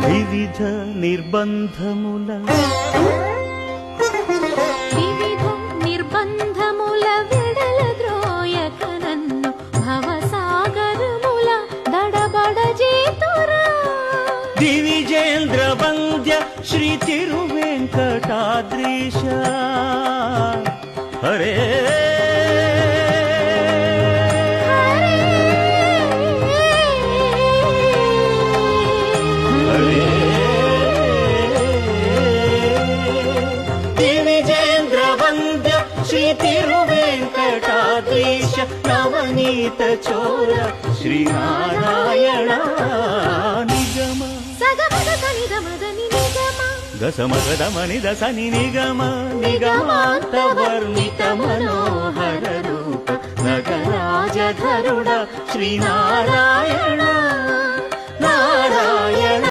వివిధ నిర్బంధముల విడల ద్రోయక నన్ను భవసాగరముల దడబడ చేతురా దివిజేంద్ర వంద్య శ్రీ తిరువెంకటాద్రీశ హరే దివిజేంద్ర వంద్య శ్రీ తిరువెంకటాద్రీశ నవనీత చోర శ్రీనారాయణ నిగమ దశమగదమని దశని నిగమ నిగమాంత వర్ణిత మనోహర రూప నగరాజధరుడ శ్రీనారాయణ నారాయణ